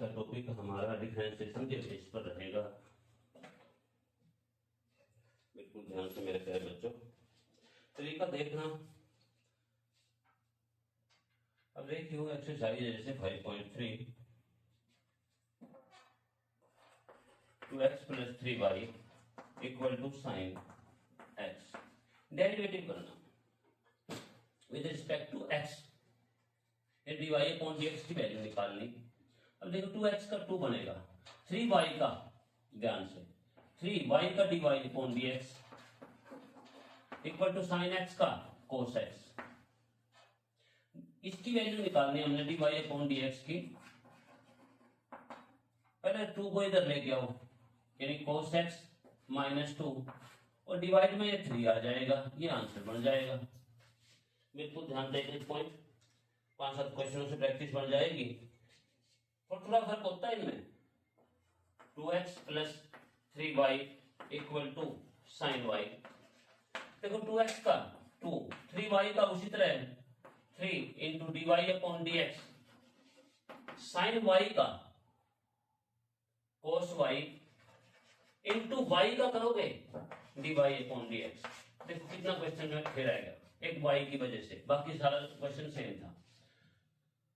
का टॉपिक हमारा डिफरेंशिएशन के बेस पर रहेगा। बिल्कुल ध्यान से मेरे प्यारे बच्चों, तरीका देखना। अब देखिए एक्सरसाइज जैसे 5.3 2x + 3y = sin x। Derivative करना विद रिस्पेक्ट टू x, ये dy/dx की वैल्यू निकालनी। अब देखो 2x का 2 बनेगा, 3y का, ध्यान से 3y का dy/dx = sin x का cos x। इसकी वैल्यू निकालनी हमने dy/dx की। पहले 2 को इधर लेके आओ, यानी cos x -2 और डिवाइड में ये 3 आ जाएगा, ये आंसर बन जाएगा। बिल्कुल ध्यान दें इस पॉइंट, 5-7 क्वेश्चनों से प्रैक्टिस बन जाएगी। और थोड़ा फर्क होता है इनमें। 2x + 3y = sin y। देखो 2x का 2, 3y का उसी तरह 3 × dy/dx, sin y का cos y इंटू y का करोगे dy/dx। देखो कितना क्वेश्चन में फिर आएगा, एक y की वजह से, बाकी सारा क्वेश्चन सेम था।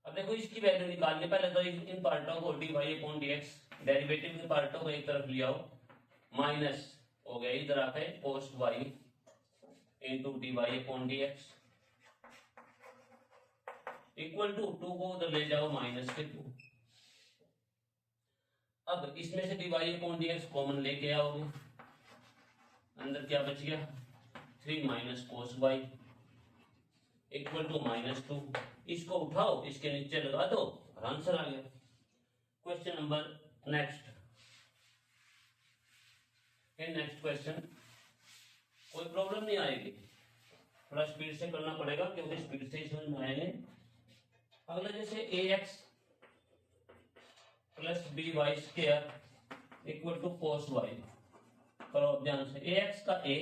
अब देखो इसकी वैल्यू निकालने, पहले तो इन पार्टों को dy/dx, डेरिवेटिव के पार्टों को एक तरफ ले आओ, माइनस हो गया इधर आके cos y into dy/dx equal to 2 को उधर ले जाओ -2। अब इसमें से dy/dx कॉमन लेके आओगे, अंदर क्या बच गया 3 - cos y = -2। इसको उठाओ, इसके नीचे लगा दो और आंसर आ गया। Question number next. Next question कोई प्रॉब्लम नहीं आएगी, थोड़ा स्पीड से करना पड़ेगा क्योंकि स्पीड से ही समझ में आएंगे। अगला जैसे ax + by² = cos y। करो अब ध्यान से, ax का a,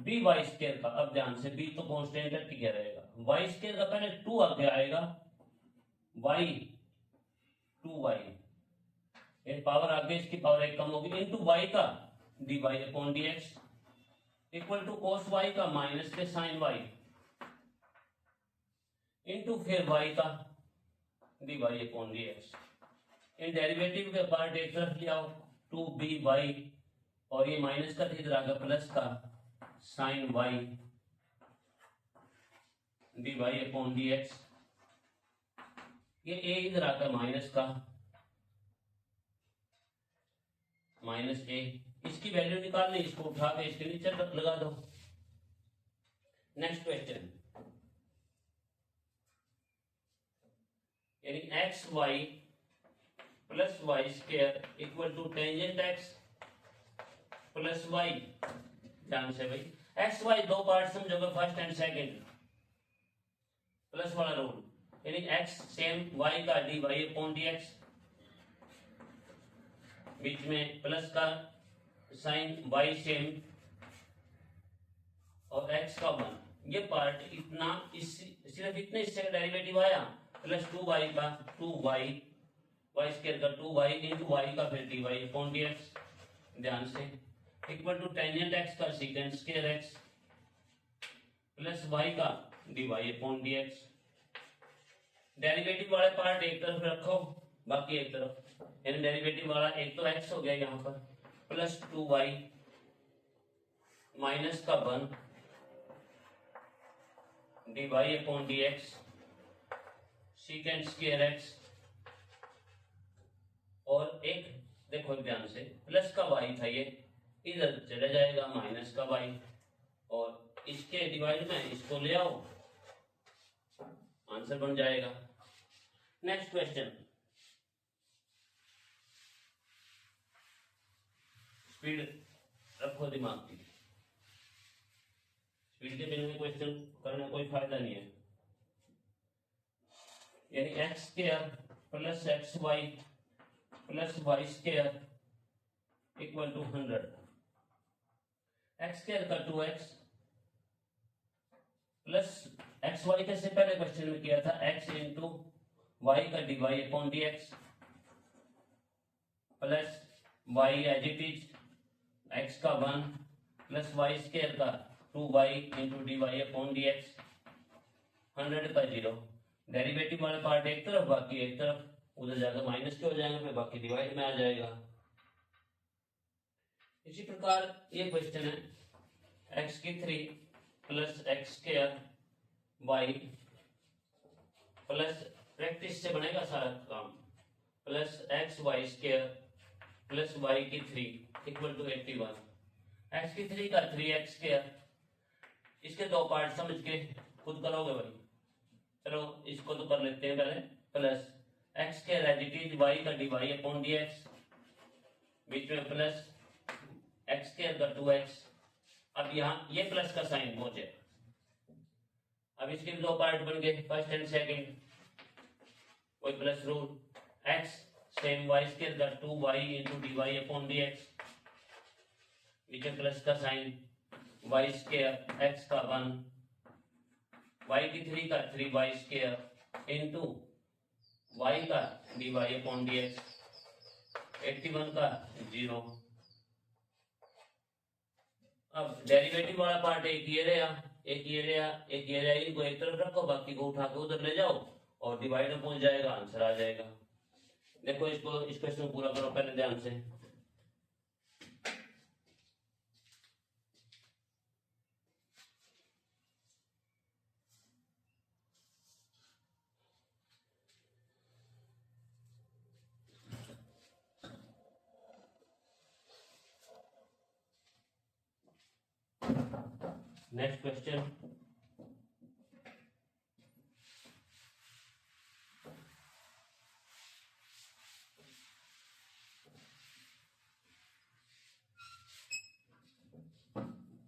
by² का, अब ध्यान से b तो कांस्टेंट है, ठीक रहेगा। y² का पहले 2 आगे आएगा, y 2y, ये पावर आगे इसकी पावर 1 कम होगी, इंटू y का dy/dx = cos y का माइनस के sin y इंटू फिर y का dy/dx। इन डेरिवेटिव के पार्ट एक तरफ ले आओ, 2by और ये माइनस का इधर आगे प्लस का sin y dy/dx। ये a इधर आकर माइनस का -a, इसकी वैल्यू निकालनी, इसको उठा के इसके नीचे लगा दो। नेक्स्ट क्वेश्चन, यानी xy + y² = tangent x + y। ध्यान से भाई, xy दो पार्ट समझोगे, फर्स्ट एंड सेकंड, प्लस वाला रूल, यानी x सेम y का dy/dx, बीच में प्लस का sin y सेम और x का 1। ये पार्ट इतना, सिर्फ इतने हिस्से का डेरिवेटिव आया, प्लस 2y का 2y, y² का 2y इंटू y का फिर dy/dx। ध्यान से = टेंजेंट x का sec² x प्लस y का dy/dx। डेरिवेटिव वाले पार्ट एक तरफ रखो, बाकी एक तरफ, यानी डेरिवेटिव वाला एक तो x हो गया यहाँ पर, प्लस 2y माइनस का 1 dy/dx sec² x, और एक देखो ध्यान से प्लस का y था, ये इधर चला जाएगा माइनस का y, और इसके डिवाइड में इसको ले आओ, आंसर बन जाएगा। नेक्स्ट क्वेश्चन, स्पीड रखो दिमाग की, स्पीड के बिना क्वेश्चन करने कोई फायदा नहीं है। यानी x² + xy + y² = 100। x² का 2x प्लस xy कैसे पहले क्वेश्चन में किया था, x इंटू y का dy/dx plus y as it is x का 1 प्लस वाई स्क्वायर का 2y into d y upon d x 100 का 0। डेरिवेटिव वाला पार्ट एक तरफ बाकी एक तरफ, उधर जाकर माइनस के हो जाएंगे, फिर बाकी डिवाइड में आ जाएगा। इसी प्रकार ये क्वेश्चन है x की 3 प्लस x square y plus practice से बनेगा सारा काम, plus x y square plus y की 3 इक्वल टू 81। एक्स की 3 का 3x स्क्वायर, इसके दो पार्ट समझ के खुद करोगे भाई। चलो इसको तो कर लेते हैं पहले, plus x square as it is y का d y upon d x, बीच में प्लस एक्स स्क्वायर का 2x। अब यहाँ ये प्लस का साइन पहुंचे, अब इसके दो पार्ट बन गए फर्स्ट एंड सेकंड, कोई plus rule x same y square का 2y into d y upon d x, बीच में प्लस का साइन वाई स्क्वायर एक्स का 1 वाई की 3 का 3y स्क्वायर इंटू वाई का d y upon d x 81 का 0। अब डेरिवेटिव वाला पार्ट एक ये रहा एक ये रहा एक ये रहा, इनको एक तरफ रखो, बाकी को उठा के उधर ले जाओ और डिवाइड में पहुंच जाएगा, आंसर आ जाएगा। देखो इसको इस क्वेश्चन पूरा करो पहले ध्यान से। नेक्स्ट क्वेश्चन,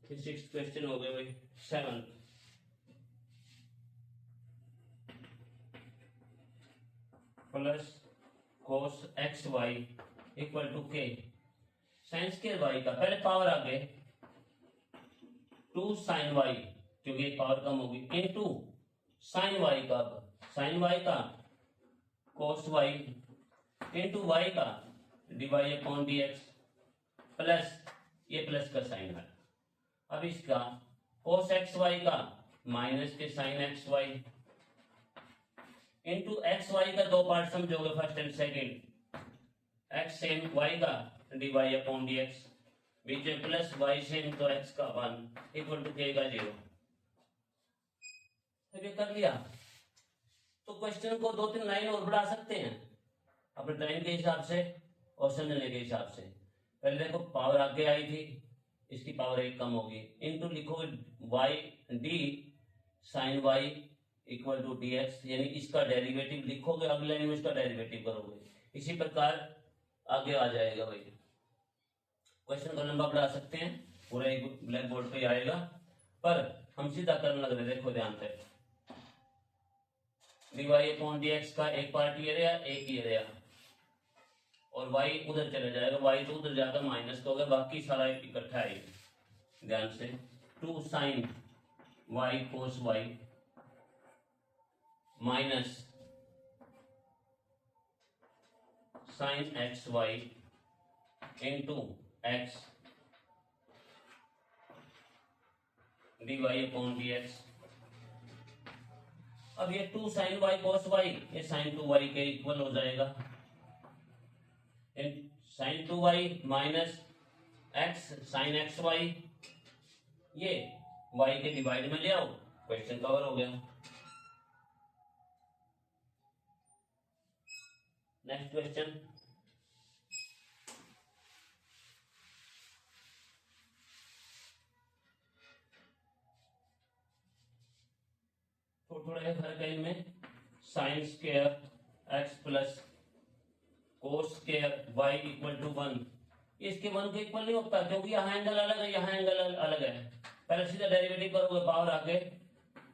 फिर 6th क्वेश्चन हो गए भाई। 7th, plus cos x y equal to के साइन स्क्वायर वाई का, पहले पावर आ गए 2 साइन वाई क्योंकि एक पावर कम होगी इनटू साइन वाई का, साइन वाई का cos वाई इनटू वाई का d y upon d x, plus ये प्लस का साइन है। अब इसका cos एक्स वाई का माइनस के sine x y into x y का दो पार्ट समझोगे first and second, x same y का d y upon d x, बीच में प्लस वाई सेम तो एक्स का 1 इक्वल टू के का 0। ये कर लिया तो क्वेश्चन को 2-3 लाइन और बढ़ा सकते हैं अपने टाइम के हिसाब से और समझने के हिसाब से। पहले देखो पावर आगे आई थी, इसकी पावर एक कम होगी, इनटू लिखोगे y d sine y equal to d x, यानी इसका डेरिवेटिव लिखोगे, अगले लाइन में इसका डेरिवेटिव करोगे, इसी प्रकार आगे आ जाएगा भाई। क्वेश्चन का लंबा बढ़ा सकते हैं, पूरा एक ब्लैक बोर्ड पे आएगा, पर हम सीधा करने लग रहे। देखो ध्यान से, d y upon d x का एक पार्ट ये रहा एक ये रहा, और y उधर चले जाएगा, y तो उधर जाकर माइनस का होगा, बाकी सारा इकट्ठा है। ध्यान से 2 sine y cos y minus sine x y into x d y upon d x. अब ये 2 साइन वाई कोस वाई ये साइन 2y के इक्वल हो जाएगा, sine 2y minus x sine x y, ये y के डिवाइड में ले आओ, क्वेश्चन कवर हो गया। नेक्स्ट क्वेश्चन, थोड़ा फर्क है इनमें, sine square x plus cos square y equal to 1, इसके 1 के इक्वल नहीं होता क्योंकि यहाँ एंगल अलग है, यहाँ एंगल अलग है। पहले सीधा डेरिवेटिव करोगे, पावर आगे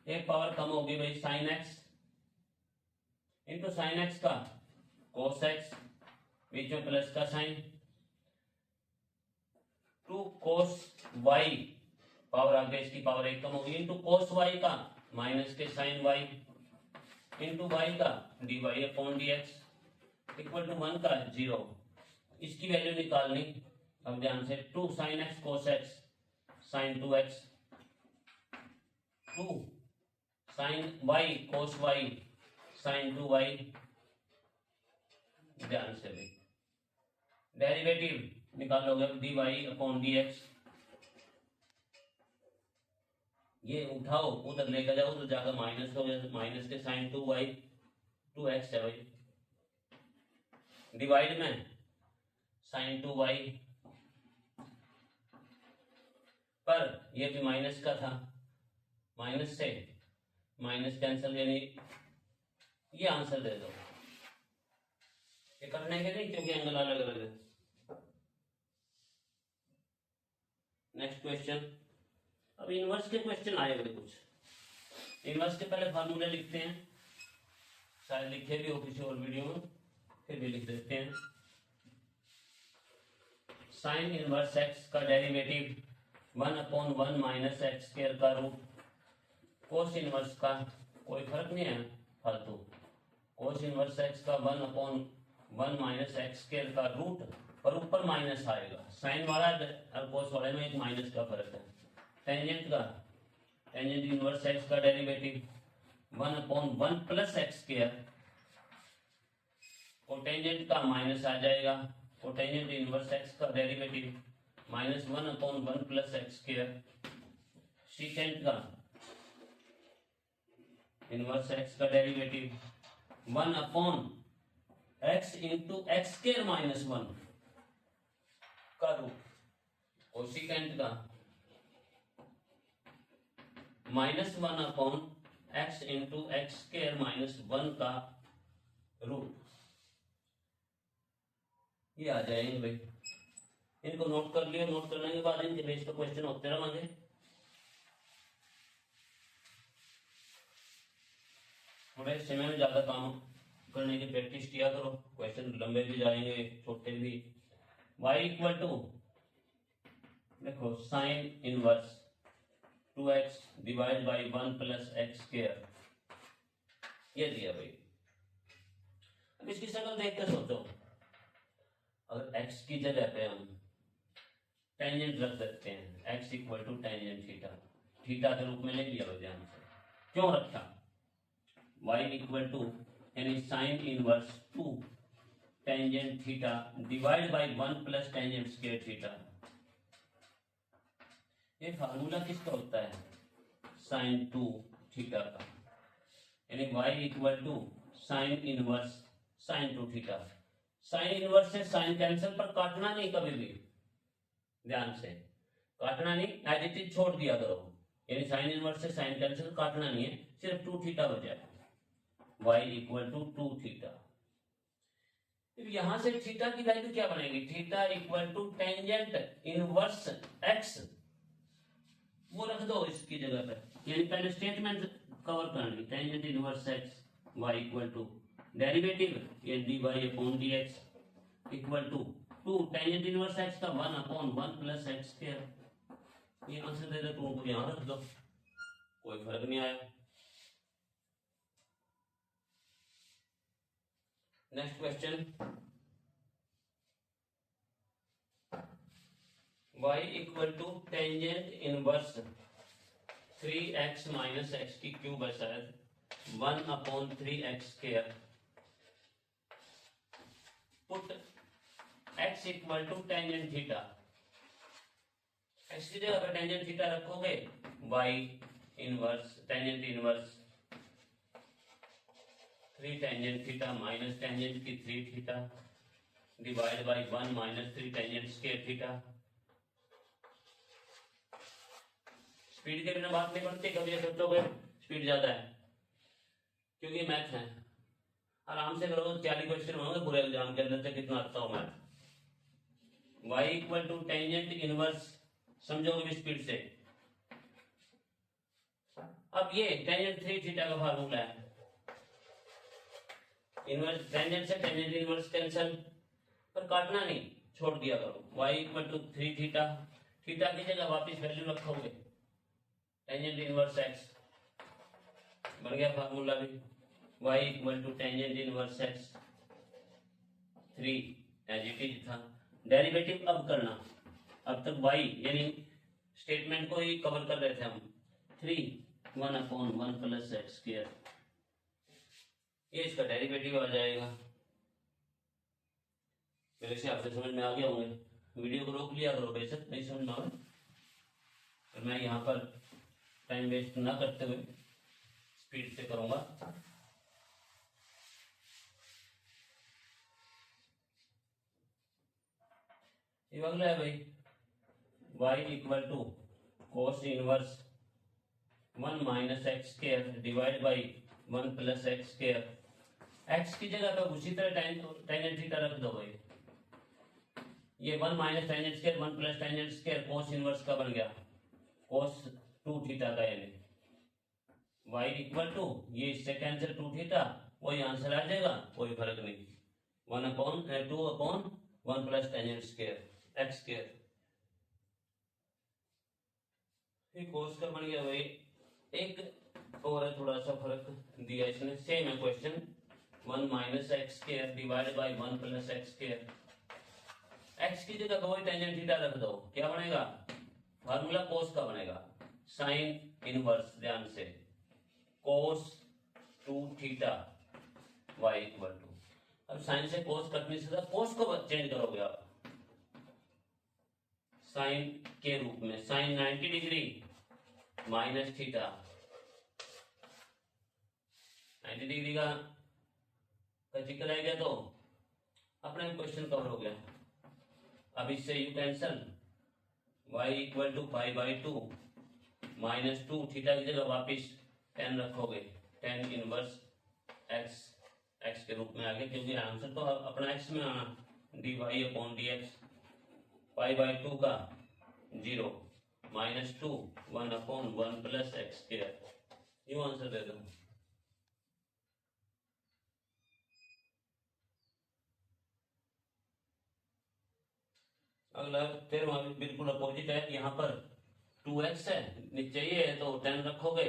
एक पावर कम होगी भाई, sine x into sine x का कोस एक्स, बीच में प्लस का साइन, 2 कोस वाई पावर आगे इसकी पावर एक कम होगी इंटू कोस वाई का माइनस के साइन वाई इंटू वाई का d y upon d x equal to 1 का 0। इसकी वैल्यू निकालनी। अब ध्यान से 2 sin x cos x sin 2x, 2 sin y cos y sin 2y। ध्यान से भी डेरिवेटिव निकालोगे dy अपॉन dx, ये उठाओ उधर लेकर जाओ, उधर जाकर माइनस हो गया, माइनस के साइन 2y 2x है भाई, डिवाइड में साइन 2y, पर ये भी माइनस का था, माइनस से माइनस कैंसिल, यानी ये आंसर दे दो। ये करने के नहीं क्योंकि एंगल अलग अलग है। Next question. अब इनवर्स के क्वेश्चन आए हुए कुछ, इनवर्स के पहले फार्मूले लिखते हैं, शायद लिखे भी हो किसी और वीडियो में, फिर भी लिख देते हैं। साइन इनवर्स एक्स का डेरिवेटिव 1/1 माइनस एक्स स्क्वायर का रूट, कोस इनवर्स का कोई फर्क नहीं है फालतू, कोस इनवर्स एक्स का 1/1 माइनस एक्स स्क्वायर का रूट, और ऊपर माइनस आएगा, साइन वाला और कोस वाले में एक माइनस का फर्क है। टेंजेंट का, टेंजेंट इनवर्स एक्स का derivative 1/1 plus x square, cotangent का माइनस आ जाएगा, कोटेंजेंट इनवर्स एक्स का derivative -1/1 plus x square. Secant का इनवर्स एक्स का derivative 1/x into x square -1 का रूट, और सीकेंट का -1/x इंटू एक्स स्क्वायर -1 का रूट। ये आ जाएंगे भाई, इनको नोट कर लियो, नोट करने के बाद इनके बेस पे क्वेश्चन होते रहेंगे। थोड़े समय में ज्यादा काम करने की प्रैक्टिस किया करो, क्वेश्चन लंबे भी जाएंगे छोटे भी। y इक्वल टू देखो sign inverse 2x divide by 1 plus x square, ये दिया भाई। अब इसकी शक्ल देख कर सोचो, अगर x की जगह पे हम टेंजेंट रख देते हैं, x equal to tangent theta, theta के रूप में ले लिया ध्यान से, क्यों रखा, y इक्वल टू यानी sine inverse 2 tangent theta divide by 1 plus tangent square theta. ये फार्मूला किसका होता है, साइन 2 थीटा का, यानी y equal to sine inverse sine 2 theta. Sine inverse से साइन कैंसिल, पर काटना नहीं कभी भी, ध्यान से काटना नहीं, एज इट इज छोड़ दिया करो, यानी साइन इनवर्स से साइन कैंसिल काटना नहीं है, सिर्फ 2 थीटा बचा, y इक्वल टू 2 थीटा। यहां से थीटा की वैल्यू क्या बनेगी, theta equal to tangent inverse x, वो रख दो इसकी जगह पर, यानी पहले स्टेटमेंट कवर करनी, tangent inverse x y equal to derivative ये dy upon dx equal to 2 tangent inverse x का 1/1 प्लस एक्स स्क्वायर। ये आंसर दे दे, तुमको यहां रख दो, कोई फर्क नहीं आया। Next question, y equal to tangent inverse 3x minus x की क्यूब है शायद 1/3x square, put x equal to tangent theta, x की जगह पर टेंजेंट थीटा रखोगे, y inverse tangent inverse 3 tangent theta minus tangent की 3 theta divide by 1 minus 3 tangent square theta. Speed के बिना बात नहीं बनती, कभी सोचोगे स्पीड ज्यादा है, क्योंकि मैथ है, आराम से करो, 40 क्वेश्चन होंगे पूरे एग्जाम के अंदर से, कितना आता हो math. y equal to tangent inverse समझोगे भी स्पीड से। अब ये टेंजेंट 3 थीटा का फार्मूला है, इनवर्स टेंजेंट से टेंजेंट इनवर्स कैंसिल, पर काटना नहीं, छोड़ दिया करो। y equal to 3 theta, theta की जगह वापस वैल्यू रखोगे, टेंजेंट इनवर्स x बन गया फार्मूला भी, y equal to tangent inverse x 3 as it is था। डेरिवेटिव अब करना, अब तक y यानी स्टेटमेंट को ही कवर कर रहे थे हम। 3 1/1 प्लस एक्स स्क्वायर, ये इसका डेरिवेटिव आ जाएगा। मेरे से आपसे समझ में आ गया होंगे, वीडियो को रोक लिया करो बेशक नहीं समझ में आए, तो मैं यहाँ पर टाइम वेस्ट ना करते हुए स्पीड से करूँगा। ये अगला है भाई, y equal to cos inverse 1 minus x square divide by 1 plus x square. X की जगह पे उसी तरह टेंजेंट थीटा रख दो भाई। ये 1 minus tangent square 1 plus tangent square cos inverse का बन गया कोस 2 थीटा का, यानी y इक्वल टू ये इससे कैंसिल 2 थीटा, वही आंसर आ जाएगा, कोई फर्क नहीं। 1/2/1 plus tangent square x square, ये कोस का बन गया भाई। एक और है थोड़ा सा फर्क दिया इसने, सेम है question. 1 minus x square divide by 1 plus x square. X की जगह कोई टेंजेंट थीटा रख दो, क्या बनेगा? फार्मूला कोस का बनेगा, साइन इनवर्स, ध्यान से कोस 2 थीटा y इक्वल टू। अब साइन से कोस कटने से कोस को चेंज करोगे आप साइन के रूप में, sine 90 degree minus theta. 90 degree का जिक्र आएगा तो अपने क्वेश्चन कवर हो गया। अब इससे you cancel, y equal to pi by 2 minus 2 theta की जगह वापिस 10 रखोगे, 10 इनवर्स x x के रूप में आ गया, क्योंकि आंसर तो अपना x में आना, dy upon dx pi by 2 का 0 माइनस 2 1/1 प्लस एक्स स्क्वायर, यूं आंसर दे दो। अगला 13वां बिल्कुल अपोजिट है, यहाँ पर 2x है, नीचे ये है तो 10 रखोगे,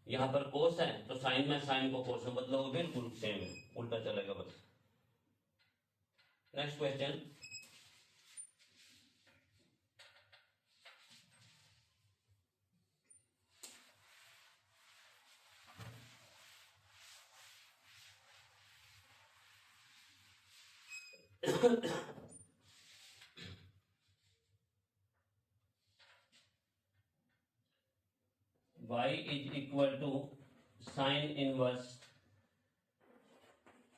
यहाँ पर कोस है तो साइन में साइन को कोस में बदलोगे, बिल्कुल सेम है, उल्टा चलेगा बस। Next question, y is equal to sine inverse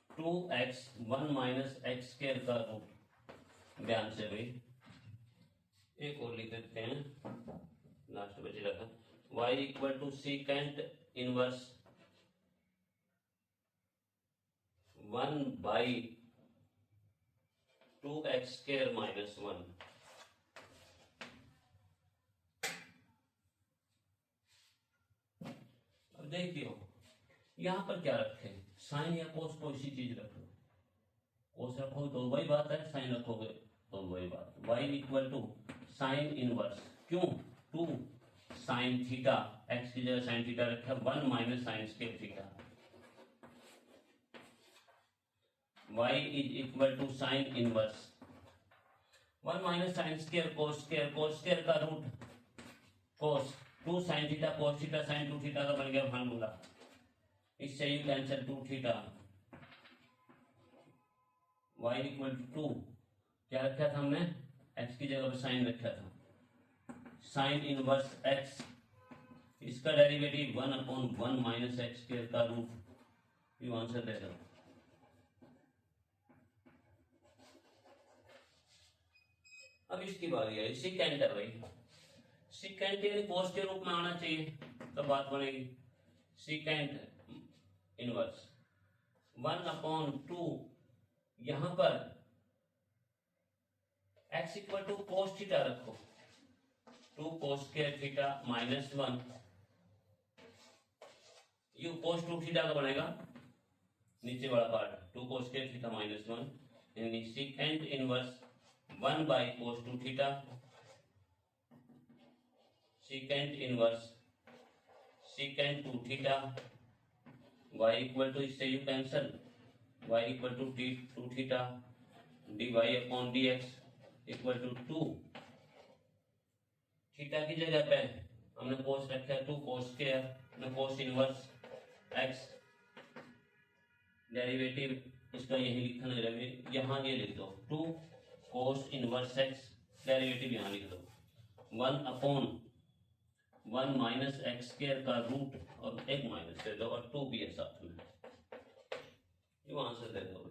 2x 1 minus x square का रूट। ध्यान से भाई, एक और लिख देते हैं, लास्ट बचे रखा। y equal to secant inverse 1 by 2x square minus 1। अब देखियो यहाँ पर क्या रखे, साइन या कोस, कोई सी चीज रखो। कोस रखोगे तो वही बात है, साइन रखोगे तो वही बात। y equal to sine inverse, क्यों? 2 साइन थीटा, x की जगह साइन थीटा रखा, 1 minus sine square theta. y is equal to sine inverse 1 minus sine square cos square, cos square का root cos 2 sine theta cos theta sine 2 theta का बन गया formula. इससे you cancel 2 theta, y equal to 2, क्या रखा था हमने? x की जगह पर साइन रखा था, साइन इनवर्स x, इसका डेरिवेटिव 1/1 माइनस एक्स स्क्वायर का रूट, यू आंसर दे दो। अब इसकी बारी है, सीकेंट है भाई, सीकेंट यानी कोस के रूप में आना चाहिए तो बात बनेगी। सीकेंट इनवर्स 1/2, यहां पर x equal to cos theta रखो, 2 cos square theta minus 1, you cos 2 theta का बनेगा नीचे वाला part, 2 cos square theta minus 1, यानी secant inverse 1 by cos 2 theta, secant inverse secant 2 theta, y equal to, इससे you cancel, y equal to 2 theta dy upon dx equal to 2 theta की जगह पे हमने कोस रखा है 2 cos square cos inverse x derivative इसका यही लिखना है, यहाँ ये लिख दो 2 कोस इनवर्स x डेरिवेटिव यहाँ लिख दो 1 अपॉन 1 माइनस एक्स स्क्वायर का रूट और एक माइनस दे दो और 2 भी है साथ में, ये आंसर दे दो।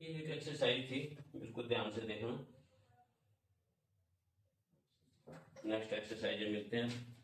ये एक एक्सरसाइज थी, बिल्कुल ध्यान से देखना। नेक्स्ट एक्सरसाइज में मिलते हैं।